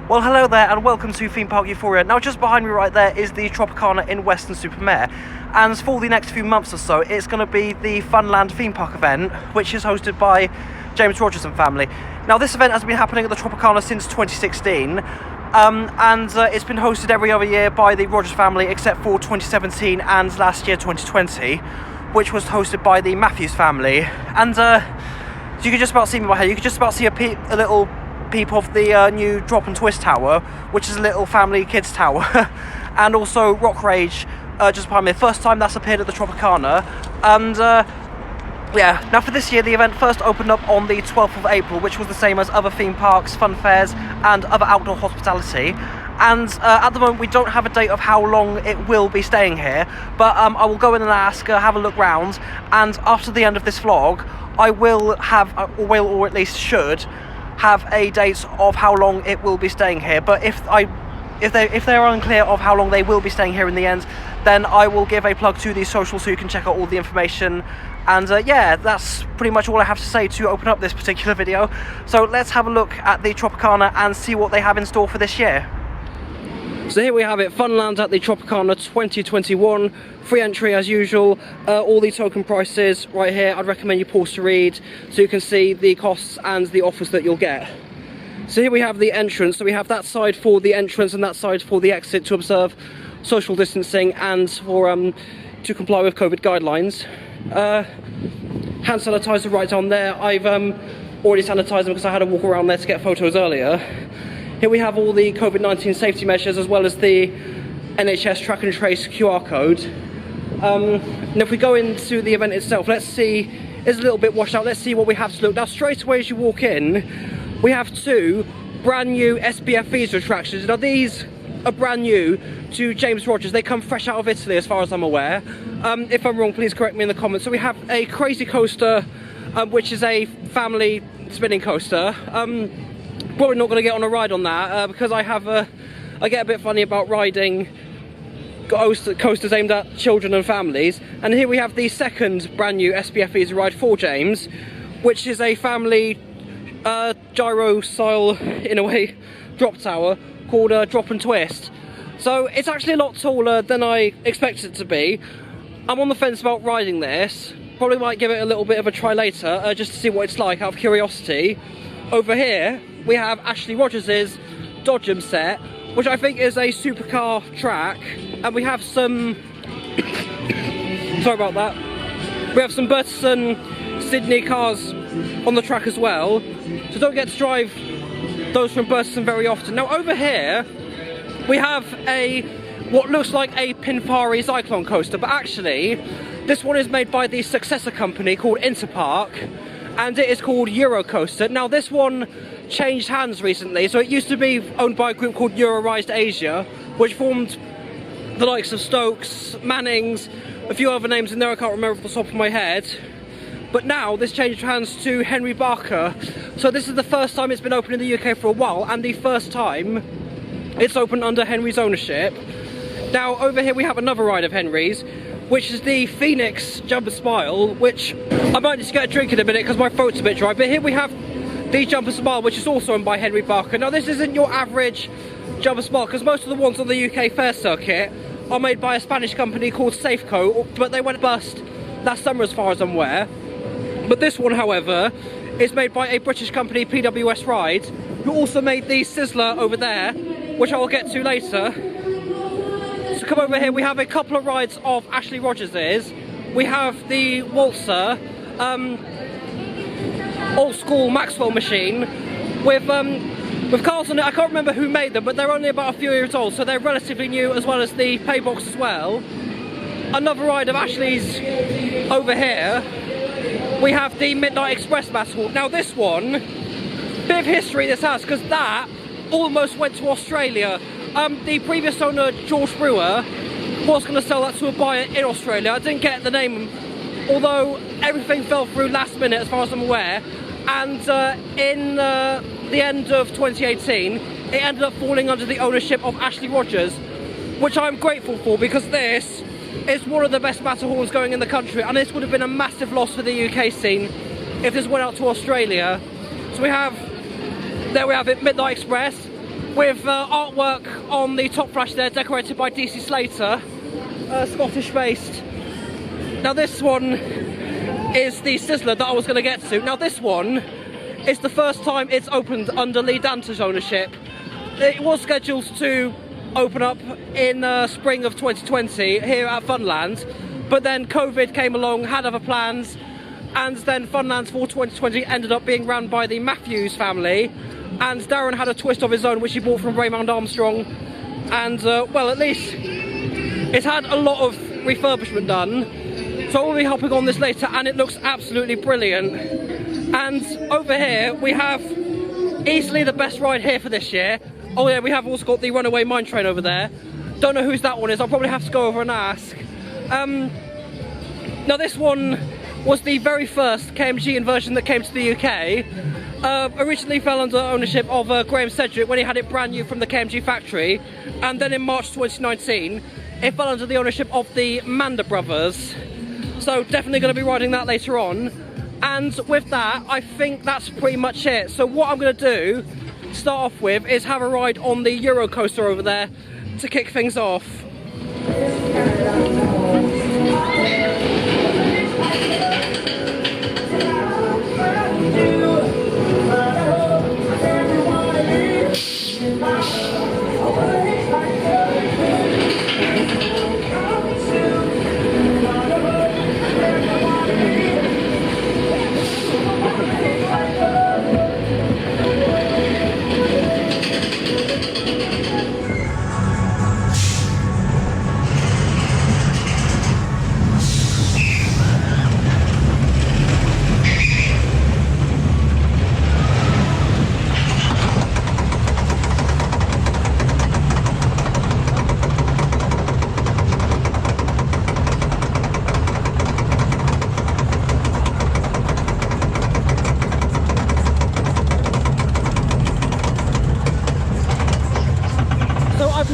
Well, hello there and welcome to Theme Park Euphoria. Now, just behind me right there is the Tropicana in Weston-Super-Mare, and for the next few months or so it's going to be the Funland theme park event, which is hosted by James Rogers and family. Now, this event has been happening at the Tropicana since 2016, and it's been hosted every other year by the Rogers family except for 2017 and last year 2020, which was hosted by the Matthews family. And you could just about see me right here, you could just about see a little peep of the new Drop and Twist Tower, which is a little family kids tower, and also Rock Rage just behind me. First time that's appeared at the Tropicana. And yeah, now for this year the event first opened up on the 12th of April, which was the same as other theme parks, fun fairs and other outdoor hospitality. And at the moment we don't have a date of how long it will be staying here, but I will go in and ask, have a look round, and after the end of this vlog I will have, or at least should have, a date of how long it will be staying here. But if they're unclear of how long they will be staying here in the end, then I will give a plug to the social so you can check out all the information. And yeah, that's pretty much all I have to say to open up this particular video. So let's have a look at the Tropicana and see what they have in store for this year. So here we have it, Funland at the Tropicana 2021, free entry as usual, all the token prices right here. I'd recommend you pause to read so you can see the costs and the offers that you'll get. So here we have the entrance, so we have that side for the entrance and that side for the exit to observe social distancing and for to comply with COVID guidelines. Hand sanitizer right down there. I've already sanitized them because I had to walk around there to get photos earlier. Here we have all the COVID-19 safety measures as well as the NHS track and trace QR code. And if we go into the event itself, let's see, it's a little bit washed out, let's see what we have to look. Now, straight away as you walk in, we have two brand new SBF visa attractions. Now, these are brand new to James Rogers. They come fresh out of Italy as far as I'm aware. If I'm wrong, please correct me in the comments. So we have a crazy coaster, which is a family spinning coaster. Probably not going to get on a ride on that because I get a bit funny about riding coasters aimed at children and families. And here we have the second brand new SBF visa ride for James, which is a family gyro style, in a way, drop tower called Drop and Twist. So it's actually a lot taller than I expected it to be. I'm on the fence about riding this. Probably might give it a little bit of a try later just to see what it's like out of curiosity. Over here we have Ashley Rogers' Dodgem set, which I think is a supercar track, and we have some sorry about that, we have some Burton Sydney cars on the track as well, so don't get to drive those from Burton very often. Now over here we have what looks like a Pinfari Cyclone coaster, but actually this one is made by the successor company called Interpark, and it is called Eurocoaster. Now this one changed hands recently, so it used to be owned by a group called Eurorized Asia, which formed the likes of Stokes, Mannings, a few other names in there I can't remember off the top of my head. But now this changed hands to Henry Barker, so this is the first time it's been open in the UK for a while, and the first time it's open under Henry's ownership. Now over here we have another ride of Henry's, which is the Phoenix Jumper Smile, which I might just get a drink in a minute because my throat's a bit dry. But here we have the Jumper Smile, which is also owned by Henry Barker. Now this isn't your average Jumper Smile, because most of the ones on the UK fair circuit are made by a Spanish company called Safeco, but they went bust last summer as far as I'm aware. But this one, however, is made by a British company, PWS Rides, who also made the Sizzler over there, which I will get to later. So come over here, we have a couple of rides of Ashley Rogers'. We have the Waltzer, old school Maxwell machine with cars on it. I can't remember who made them, but they're only about a few years old, so they're relatively new, as well as the Paybox as well. Another ride of Ashley's over here. We have the Midnight Express Matterhorn. Now this one, bit of history this has, because that almost went to Australia. The previous owner, George Brewer, was going to sell that to a buyer in Australia. I didn't get the name, although everything fell through last minute as far as I'm aware. And in the end of 2018, it ended up falling under the ownership of Ashley Rogers, which I'm grateful for, because this is one of the best Matterhorns going in the country, and this would have been a massive loss for the UK scene if this went out to Australia. So there we have it, Midnight Express. with artwork on the top flash there, decorated by DC Slater, Scottish-based. Now this one is the Sizzler that I was going to get to. Now this one is the first time it's opened under Lee Danter's ownership. It was scheduled to open up in spring of 2020 here at Funland, but then COVID came along, had other plans, and then Funland for 2020 ended up being run by the Matthews family, and Darren had a twist of his own which he bought from Raymond Armstrong, and well, at least it's had a lot of refurbishment done, so I'll be hopping on this later, and it looks absolutely brilliant. And over here we have easily the best ride here for this year. Oh yeah, we have also got the Runaway Mine Train over there. Don't know whose that one is, I'll probably have to go over and ask. Now this one was the very first KMG inversion that came to the UK. Originally fell under ownership of Graham Sedgwick when he had it brand new from the KMG factory, and then in March 2019 it fell under the ownership of the Manda brothers. So definitely going to be riding that later on. And with that, I think that's pretty much it. So what I'm going to do to start off with is have a ride on the Euro coaster over there to kick things off.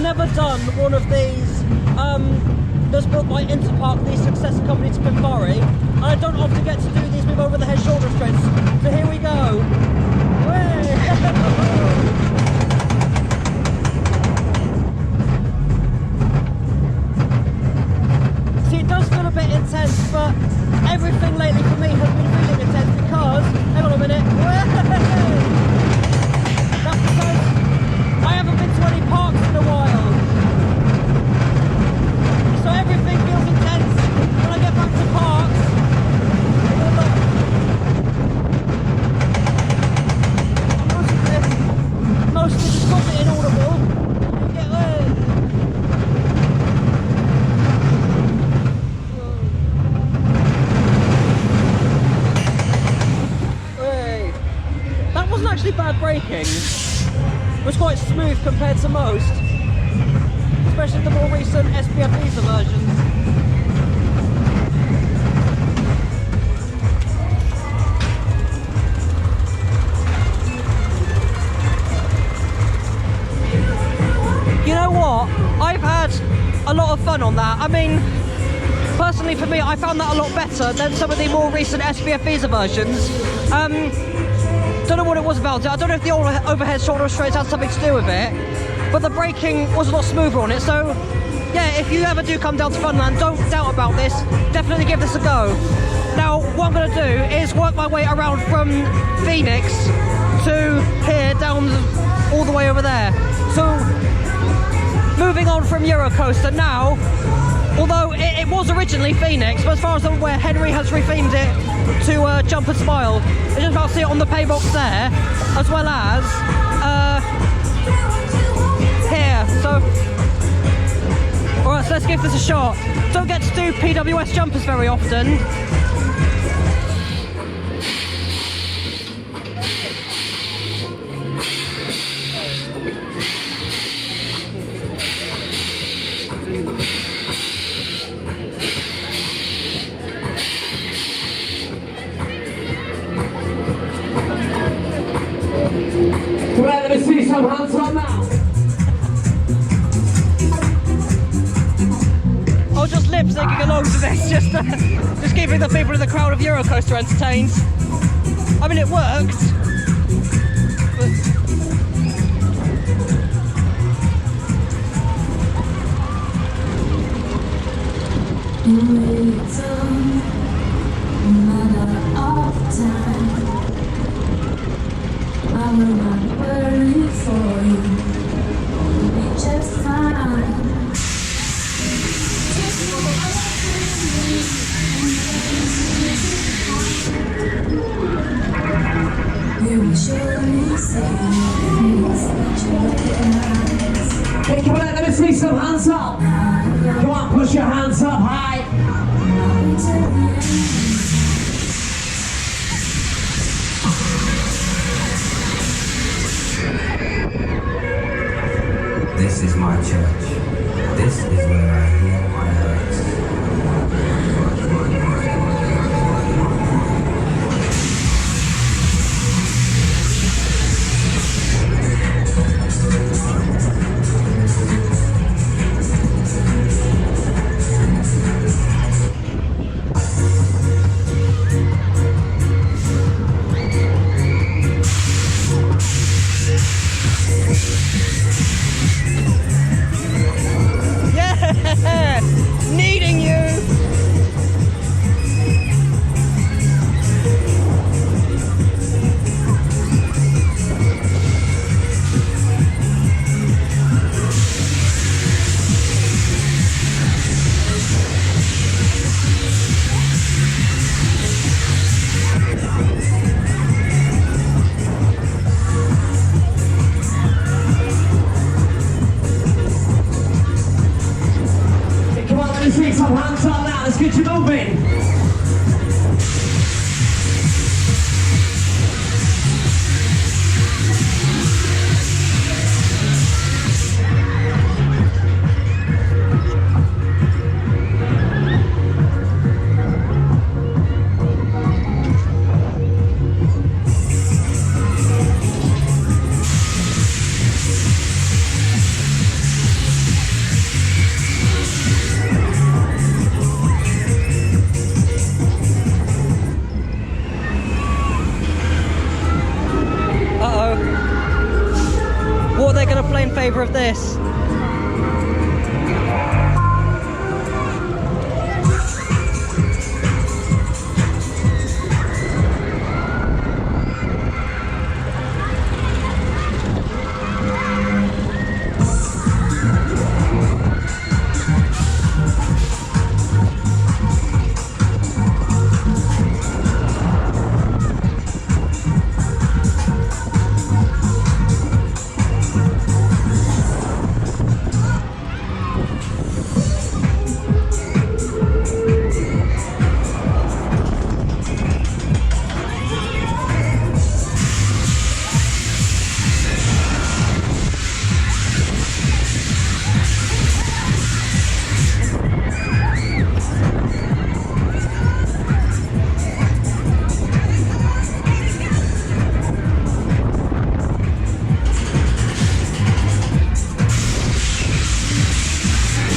Never done one of these that's built by Interpark, the successor company to Pimbari, and I don't often get to do these with over the head shoulder restraints, so here we go. See, it does feel a bit intense, but everything lately for me has been feeling intense because, hang on a minute, that's because I haven't been to any parks in a while, so everything feels intense when I get back to parks. Most of this is probably inaudible. That wasn't actually bad braking. It was quite smooth compared to most, especially the more recent SPF Visa versions. You know what? I've had a lot of fun on that. I mean, personally for me, I found that a lot better than some of the more recent SPF Visa versions. Don't know what it was about it. I don't know if the overhead shoulder restraints had something to do with it, but the braking was a lot smoother on it. So yeah, if you ever do come down to Funland, don't doubt about this. Definitely give this a go. Now what I'm going to do is work my way around from Phoenix to here, down all the way over there. So moving on from Eurocoaster now, although it was originally Phoenix, but as far as I'm aware, Henry has rethemed it to Jump and Smile. You just about to see it on the pay box there, as well as here. So, alright, so let's give this a shot. Don't get to do PWS jumpers very often. Let me see some hands on now. I'll just lip syncing along to this, just keeping the people in the crowd of Eurocoaster entertained. I mean, it worked. But Hey, come on, let me see some hands up. Come on, push your hands up high. This is my church. This is where I heal my hurts. Needing you. Come on, let me see some hands up now. Let's get you moving. What are they going to play in favour of this?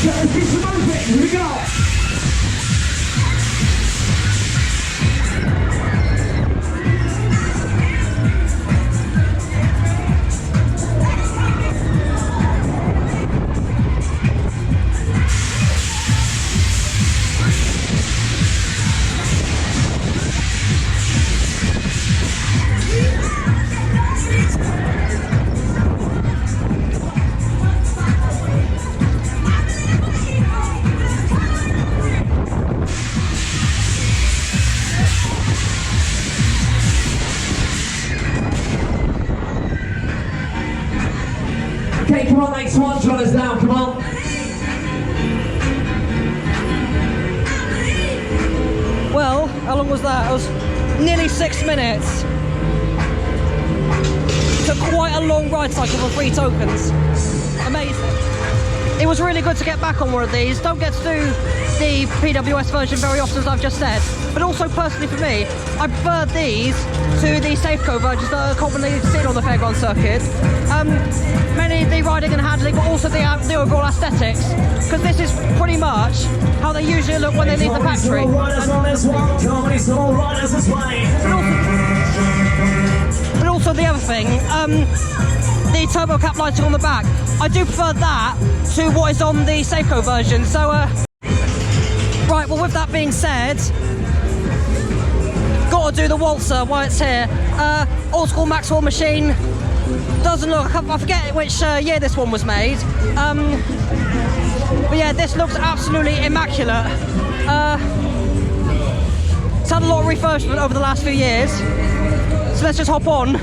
Let's keep some moving. Here we go. Okay, come on, next one, run us down, come on. Well, how long was that? It was nearly 6 minutes. Took quite a long ride cycle for 3 tokens. Amazing. It was really good to get back on one of these. Don't get to do the PWS version very often, as I've just said. But also, personally for me, I prefer these to the Safeco versions that are commonly seen on the fairground circuit. Mainly the riding and handling, but also the overall aesthetics. Because this is pretty much how they usually look when they leave the factory. But also the other thing, the turbo cap lighting on the back, I do prefer that to what is on the Safeco version. So, right, well, with that being said, gotta do the Waltzer while it's here. Old school Maxwell machine. Doesn't look, I forget which year this one was made. But yeah, this looks absolutely immaculate. had a lot of refurbishment over the last few years. So let's just hop on.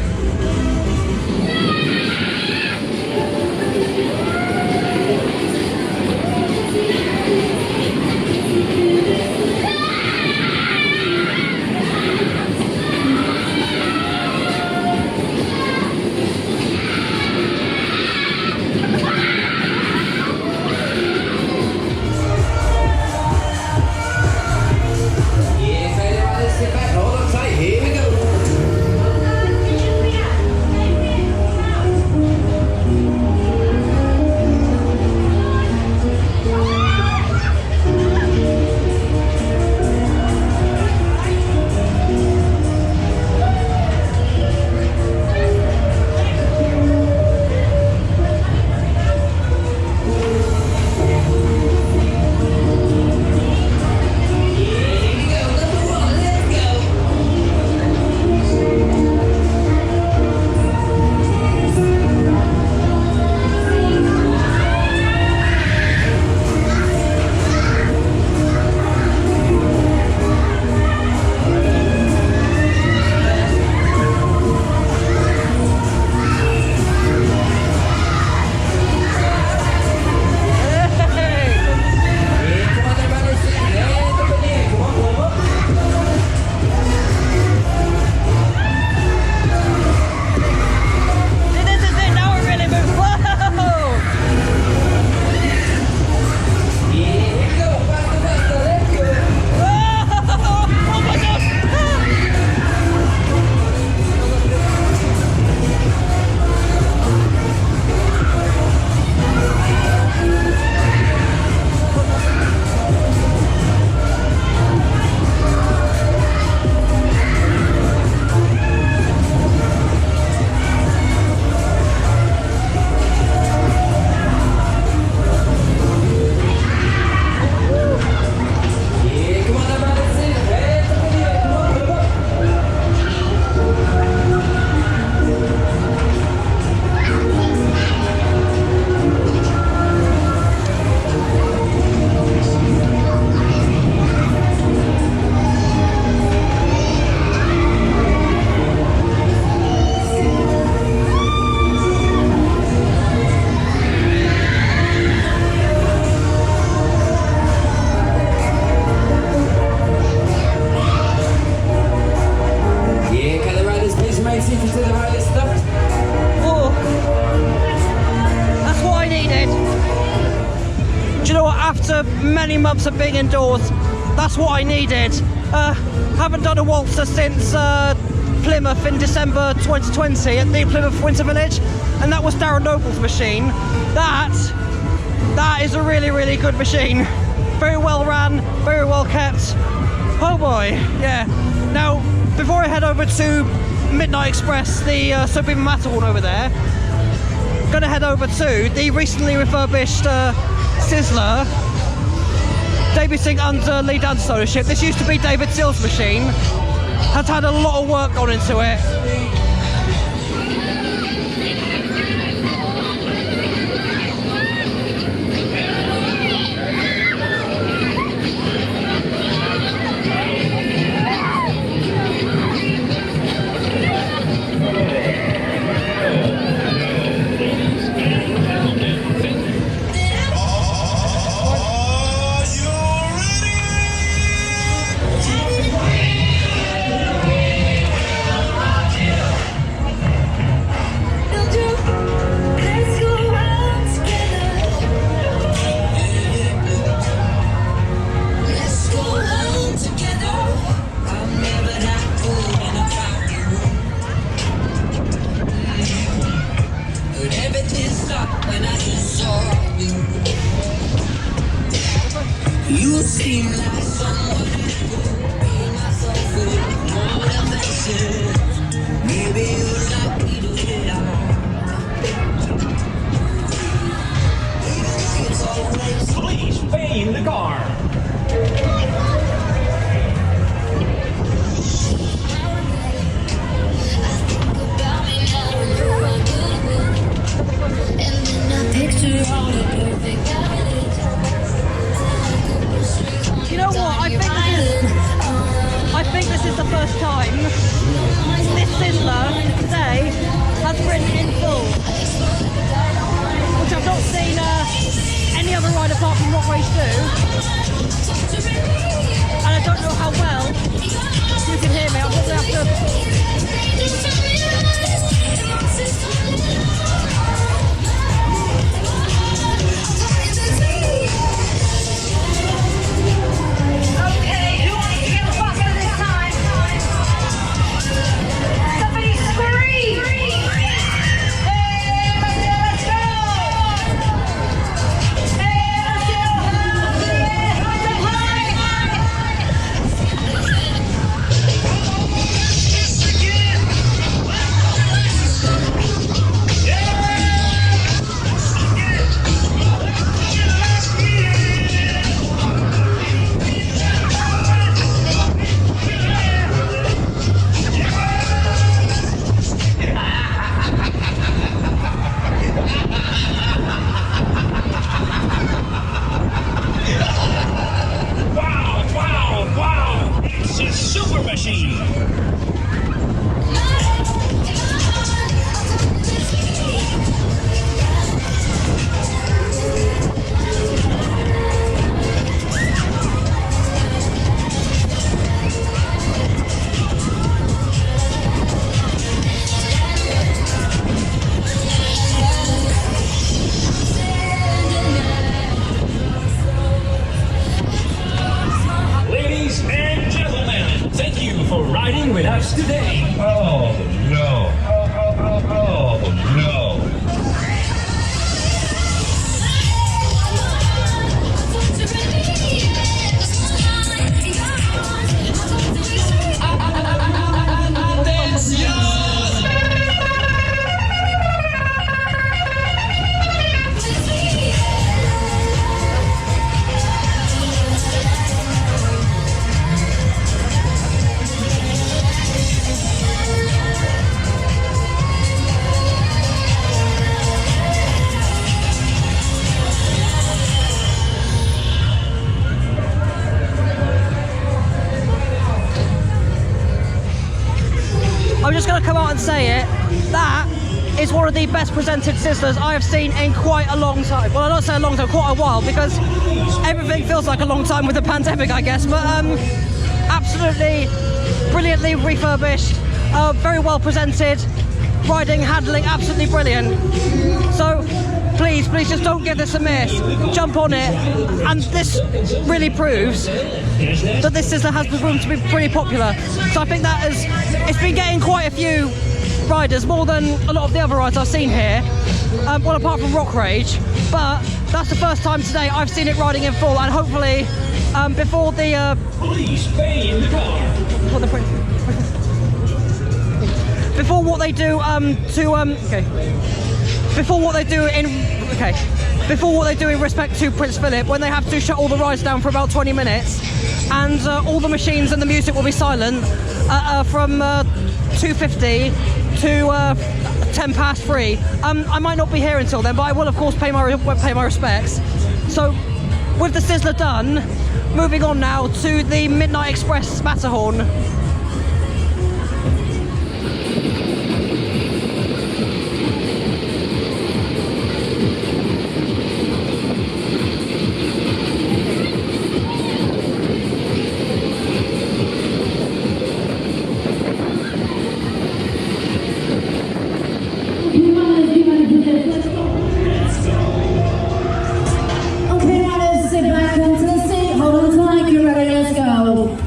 Many months of being indoors, that's what I needed. Haven't done a Waltzer since Plymouth in December 2020 at the Plymouth Winter Village, and that was Darren Noble's machine. That is a really, really good machine. Very well ran, very well kept. Oh boy, yeah. Now, before I head over to Midnight Express, the Supreme Matterhorn over there, I'm gonna head over to the recently refurbished Sizzler, debuting under Lee Dan's ownership. This used to be David Seal's machine, has had a lot of work gone into it. Oh no. Oh no. I'm just going to come out and say it, that is one of the best presented Sizzlers I have seen in quite a long time. Well, I don't say a long time, quite a while, because everything feels like a long time with the pandemic, I guess, but absolutely brilliantly refurbished, very well presented, riding, handling, absolutely brilliant. So please just don't give this a miss, jump on it, and this really proves that this Sizzler has the room to be pretty popular. So I think that it's been getting quite a few riders, more than a lot of the other rides I've seen here, well, apart from Rock Rage, but that's the first time today I've seen it riding in full, and hopefully before the before what they do in respect to Prince Philip, when they have to shut all the rides down for about 20 minutes, and all the machines and the music will be silent from 2:50 to 3:10. I might not be here until then, but I will of course pay my respects. So with the Sizzler done, moving on now to the Midnight Express Matterhorn. Okay, riders, sit back into the seat, hold on tight, get ready, let's go.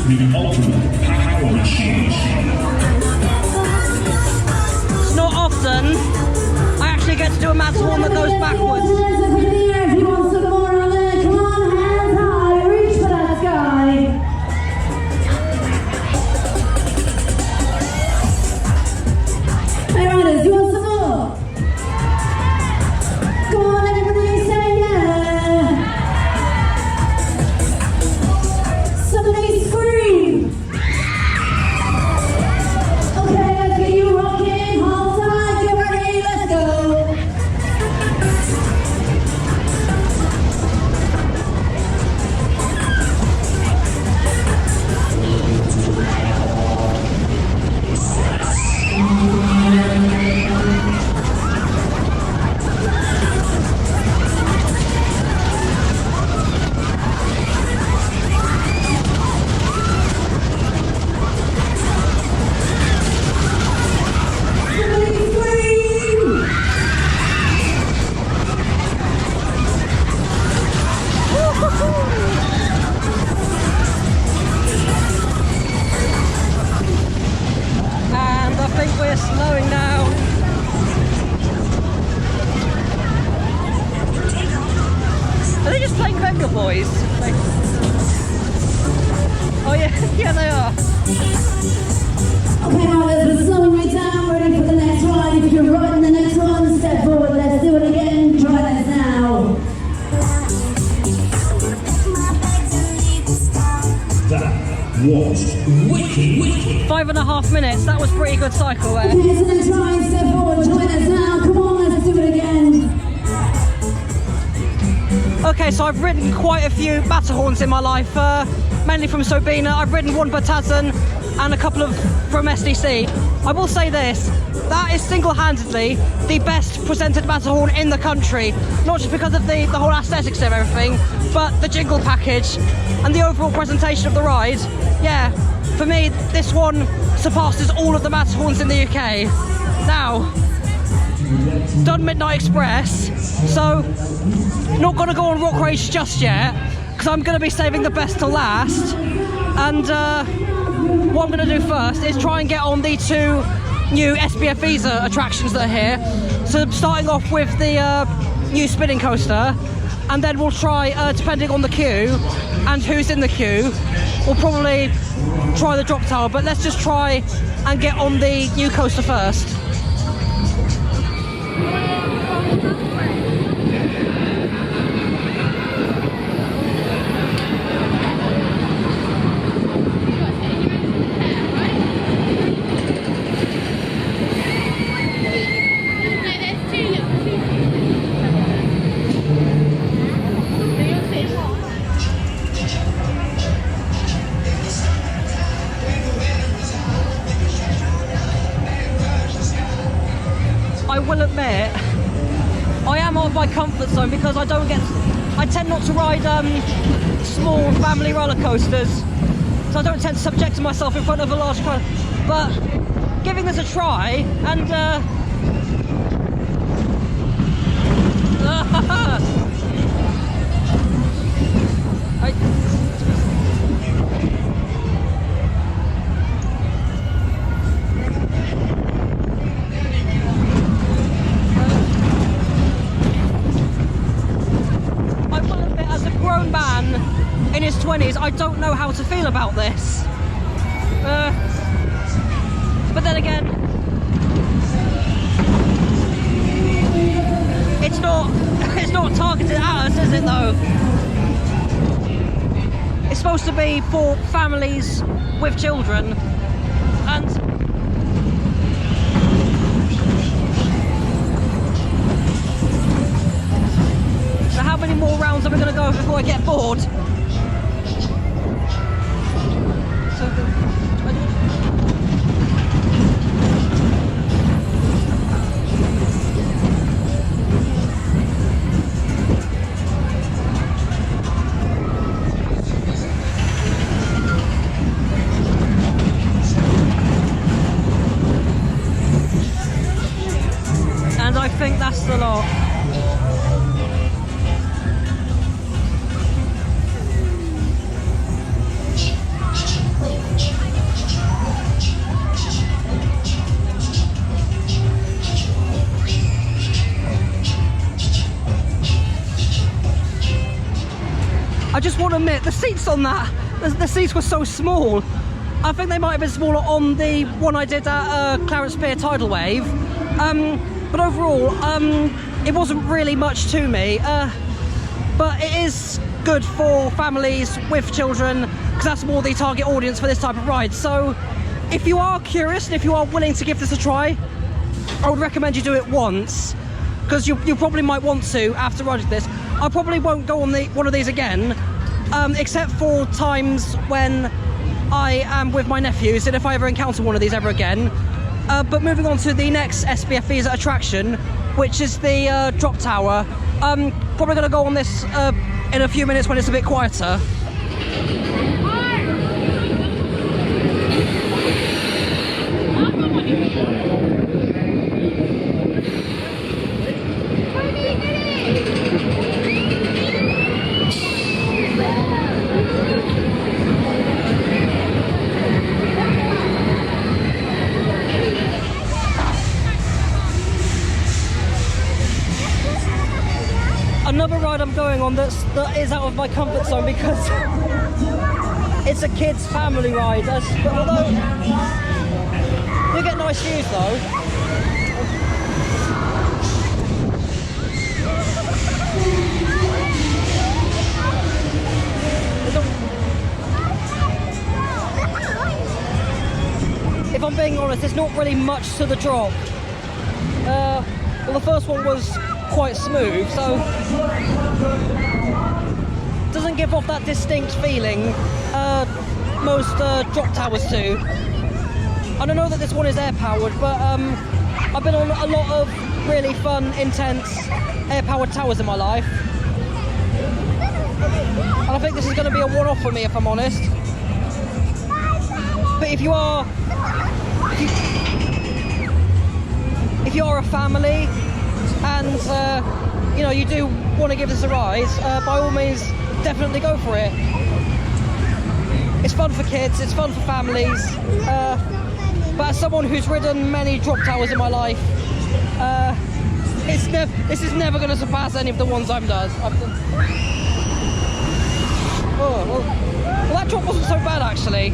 the ultimate power machine. It's not often I actually get to do a Matterhorn that goes backwards. If you want some more on there, come on, hands high, reach for that sky. Hey riders, you want some more? Come on, everybody say yeah. Somebody scream. Okay, let's get you rocking. Hold tight, get ready, let's go. Somebody scream. And I think we're slowing down. Are they just playing Venga Boys? Like... Oh yeah, yeah they are. Okay, riders, we're slowing right down, ready for the next ride. If you're riding the next one, step forward, let's do it again. Try this now. That was wicked. 5.5 minutes, that was pretty good cycle there. Okay, so next ride, step forward, join us now. Come on, let's do it again. Okay, so I've ridden quite a few Matterhorns in my life, mainly from Sobina. I've ridden one Batazen and a couple of from SDC. I will say this, that is single-handedly the best presented Matterhorn in the country. Not just because of the whole aesthetics of everything, but the jingle package and the overall presentation of the ride. Yeah, for me, this one surpasses all of the Matterhorns in the UK. Now, done Midnight Express, so not gonna go on Rock Rage just yet, because I'm gonna be saving the best to last. And what I'm gonna do first is try and get on the two new SBF Visa attractions that are here. So starting off with the new spinning coaster, and then we'll try, depending on the queue and who's in the queue, we'll probably try the drop tower, but let's just try and get on the new coaster first. I will admit, I am out of my comfort zone because I tend not to ride small family roller coasters, so I don't tend to subject myself in front of a large crowd. But giving this a try, and in his 20s, I don't know how to feel about this. But then again, it's not targeted at us, is it though? It's supposed to be for families with children, and so how many more rounds are we going to go before I get bored? And I think that's the lot. I just want to admit, the seats on that, the seats were so small. I think they might have been smaller on the one I did at Clarence Pier Tidal Wave. But overall, it wasn't really much to me. But it is good for families with children, because that's more the target audience for this type of ride. So if you are curious and if you are willing to give this a try, I would recommend you do it once, because you probably might want to after riding this. I probably won't go on one of these again, except for times when I am with my nephews, and if I ever encounter one of these ever again. But moving on to the next SBFE's attraction, which is the drop tower. Probably going to go on this in a few minutes when it's a bit quieter. Another ride I'm going on that is out of my comfort zone, because it's a kids' family ride. But although you get nice views though. If I'm being honest, there's not really much to the drop. Well, the first one was quite smooth, so doesn't give off that distinct feeling most drop towers do. And I know that this one is air powered, but I've been on a lot of really fun, intense air powered towers in my life, and I think this is going to be a one-off for me, if I'm honest. But if you are a family and you know, you do want to give this a ride, by all means definitely go for it. It's fun for kids, it's fun for families, but as someone who's ridden many drop towers in my life, this is never going to surpass any of the ones I've done. Oh, well, that drop wasn't so bad actually.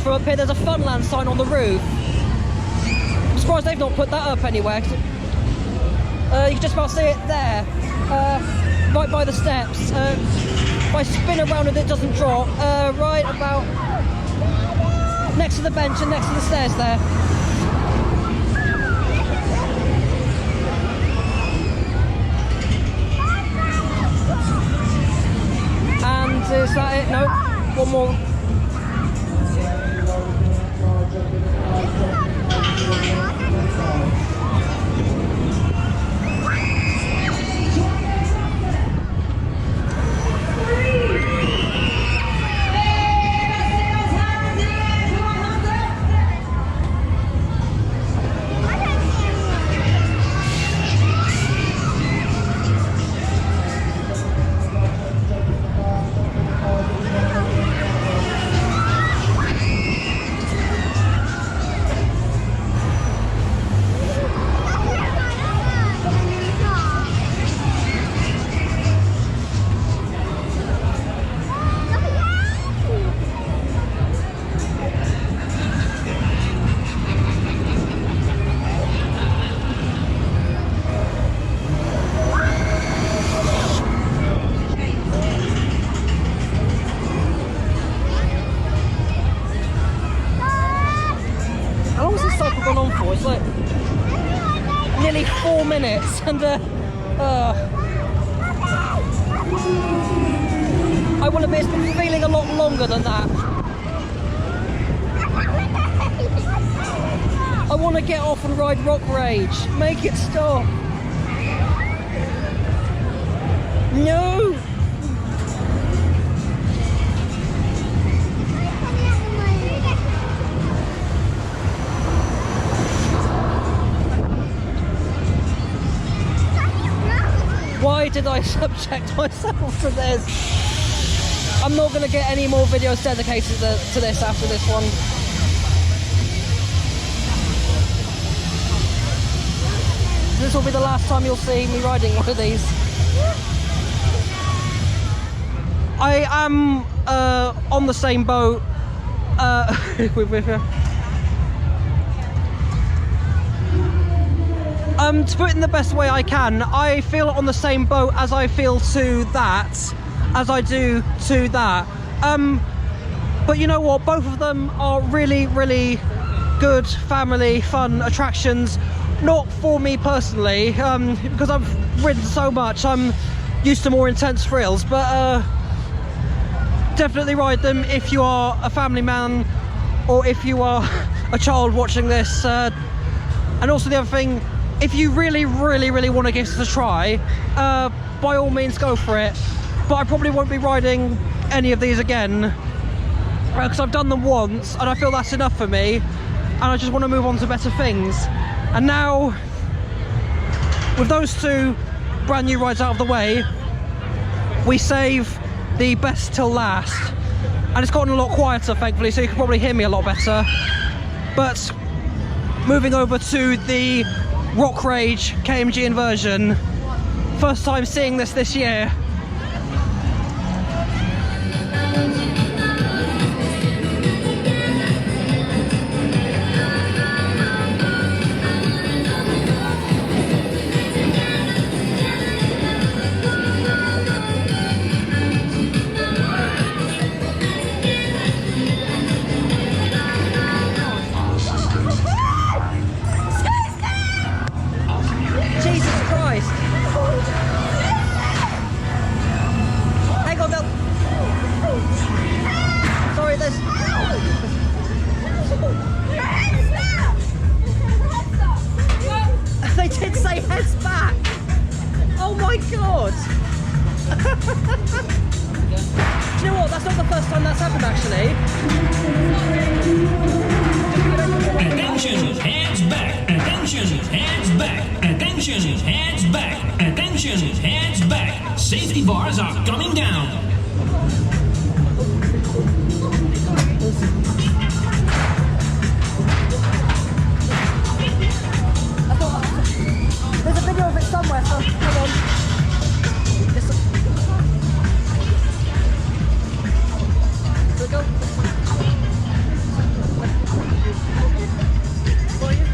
From up here, there's a Funland sign on the roof. I'm surprised they've not put that up anywhere. You can just about see it there, right by the steps. If I spin around and it doesn't drop, right about next to the bench and next to the stairs there. And is that it? No, one more. It's like nearly 4 minutes, and I will admit it's been feeling a lot longer than that. want to get off and ride Rock Rage. Make it stop. No! Why did I subject myself to this? I'm not going to get any more videos dedicated to this after this one. This will be the last time you'll see me riding one of these. I am on the same boat to put it in the best way I can, I feel on the same boat as I feel to that, as I do to that. But you know what? Both of them are really, really good family fun attractions. Not for me personally, because I've ridden so much, I'm used to more intense thrills, but definitely ride them if you are a family man or if you are a child watching this. And also the other thing, if you really, really, really want to give this a try, by all means go for it. But I probably won't be riding any of these again, because I've done them once and I feel that's enough for me, and I just want to move on to better things. And now, with those two brand new rides out of the way, we save the best till last. And it's gotten a lot quieter, thankfully, so you can probably hear me a lot better. But moving over to the Rock Rage KMG inversion, first time seeing this year. They did say heads back. Oh my god. Do you know what? That's not the first time that's happened actually. Attention, hands back. Attention, hands back. Attention, hands back. Attention, hands back. Safety bars are coming down. There's a video of it somewhere, so hold on. Here we go. For you.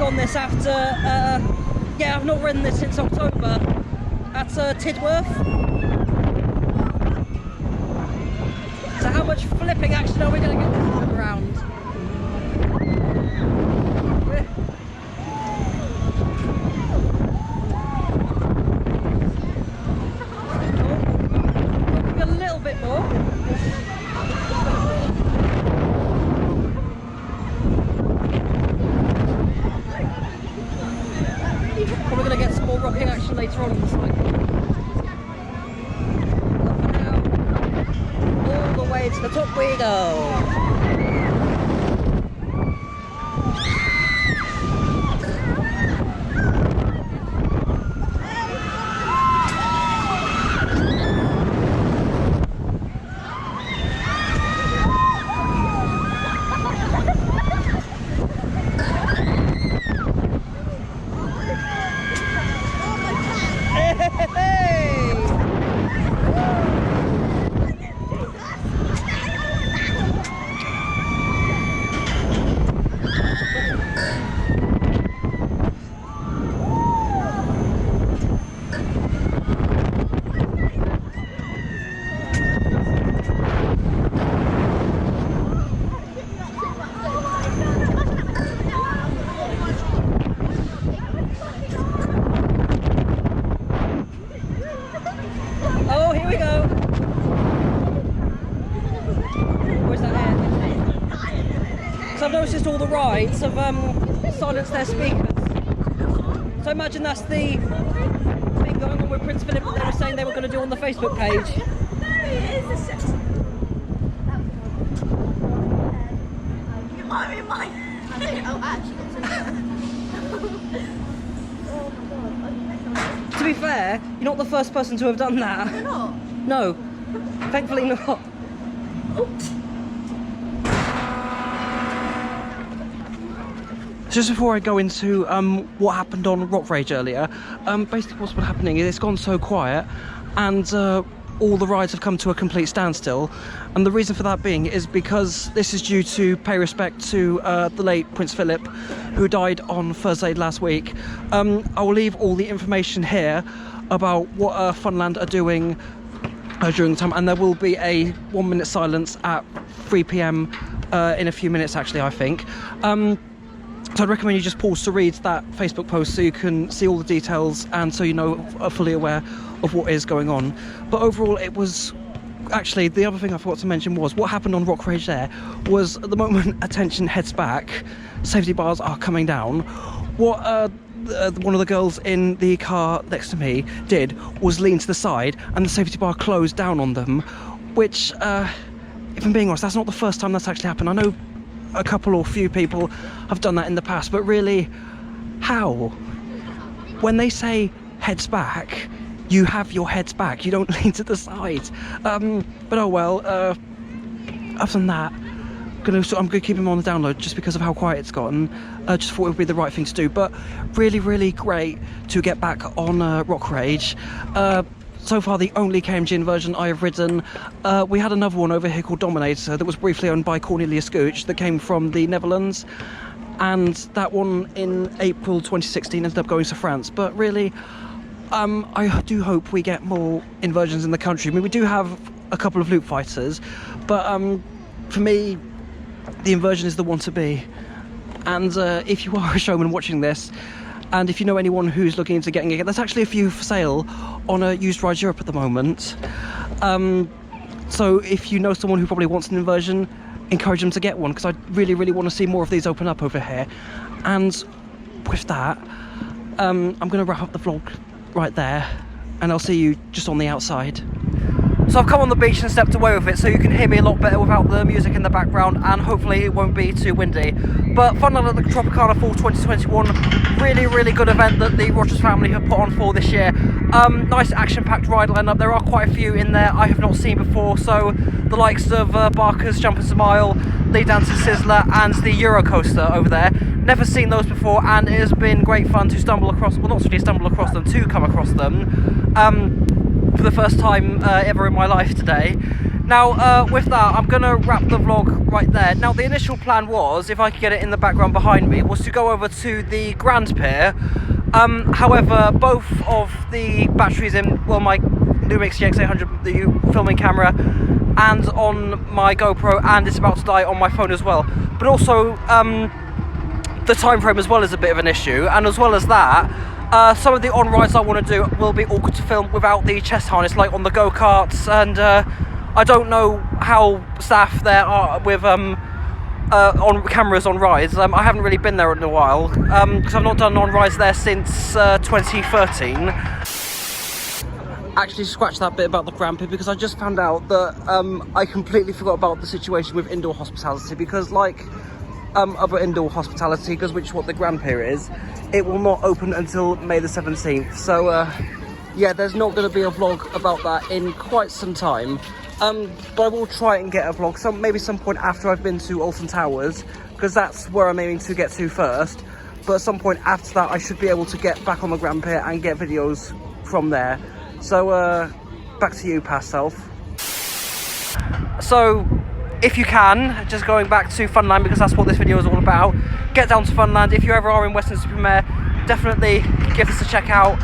On this after, yeah, I've not ridden this since October at Tidworth. So how much flipping action are we going to get this time around? Looking a little bit more. Probably going to get some more rocking action later on in the cycle. But for now, all the way to the top we go. rides have silenced their speakers. So imagine that's the thing going on with Prince Philip that they were saying they were going to do on the Facebook page. To be fair, you're not the first person to have done that. You're not? No, thankfully not. Just before I go into what happened on Rock Rage earlier, basically what's been happening is it's gone so quiet and all the rides have come to a complete standstill, and the reason for that being is because this is due to pay respect to the late Prince Philip, who died on Thursday last week. I will leave all the information here about what Funland are doing during the time, and there will be a 1 minute silence at 3 p.m. In a few minutes actually, I think. So I'd recommend you just pause to read that Facebook post so you can see all the details and so you know, are fully aware of what is going on. But overall, it was actually, the other thing I forgot to mention was what happened on Rock Rage there was at the moment attention heads back, safety bars are coming down. What one of the girls in the car next to me did was lean to the side and the safety bar closed down on them, which, if I'm being honest, that's not the first time that's actually happened. I know a couple or few people have done that in the past, but really, how? When they say heads back, you have your heads back, you don't lean to the side. But oh well, other than that, I'm gonna keep him on the download just because of how quiet it's gotten. Just thought it would be the right thing to do, but really great to get back on Rock Rage. So far the only KMG inversion I have ridden. We had another one over here called Dominator that was briefly owned by Cornelius Gooch that came from the Netherlands, and that one in April 2016 ended up going to France. But really, I do hope we get more inversions in the country. I mean, we do have a couple of loop fighters, but for me, the inversion is the one to be. And if you are a showman watching this, and if you know anyone who's looking into getting it, there's actually a few for sale on Used Rides Europe at the moment. So if you know someone who probably wants an inversion, encourage them to get one, because I really want to see more of these open up over here. And with that, I'm going to wrap up the vlog right there, and I'll see you just on the outside. So I've come on the beach and stepped away with it so you can hear me a lot better without the music in the background, and hopefully it won't be too windy. But Funland at the Tropicana Fall 2021, really good event that the Rogers family have put on for this year. Nice action-packed ride lineup. There are quite a few in there I have not seen before, so the likes of Barker's Jumpers a Mile, Lead Down to Sizzler and the Euro Coaster over there. Never seen those before, and it has been great fun to stumble across, well, not really stumble across them, to come across them. For the first time ever in my life today. Now with that, I'm gonna wrap the vlog right there. Now the initial plan was, if I could get it in the background behind me, was to go over to the Grand Pier. However, both of the batteries in, well, my Lumix GX800, the filming camera, and on my GoPro, and it's about to die on my phone as well. But also the time frame as well is a bit of an issue, and as well as that, some of the on-rides I want to do will be awkward to film without the chest harness, like on the go-karts, and I don't know how staff there are with on cameras on rides. I haven't really been there in a while, because I've not done on-rides there since 2013. Actually, scratch that bit about the Grand Pier, because I just found out that I completely forgot about the situation with indoor hospitality, because like other indoor hospitality, because which is what the Grand Pier is, it will not open until May the 17th. So yeah, there's not going to be a vlog about that in quite some time. But I will try and get a vlog maybe some point after I've been to Alton Towers, because that's where I'm aiming to get to first. But at some point after that, I should be able to get back on the Grand Pier and get videos from there. So back to you, past self. So if you can, just going back to Funland, because that's what this video is all about, get down to Funland. If you ever are in Weston-Super-Mare, definitely give this a check out,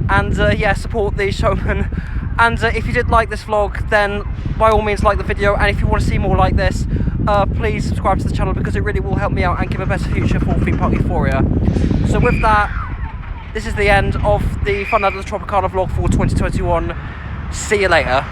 and yeah, support the showman. And if you did like this vlog, then by all means like the video, and if you want to see more like this, please subscribe to the channel, because it really will help me out and give a better future for theme park Euphoria. So with that, this is the end of the Funland at the Tropicana vlog for 2021. See you later.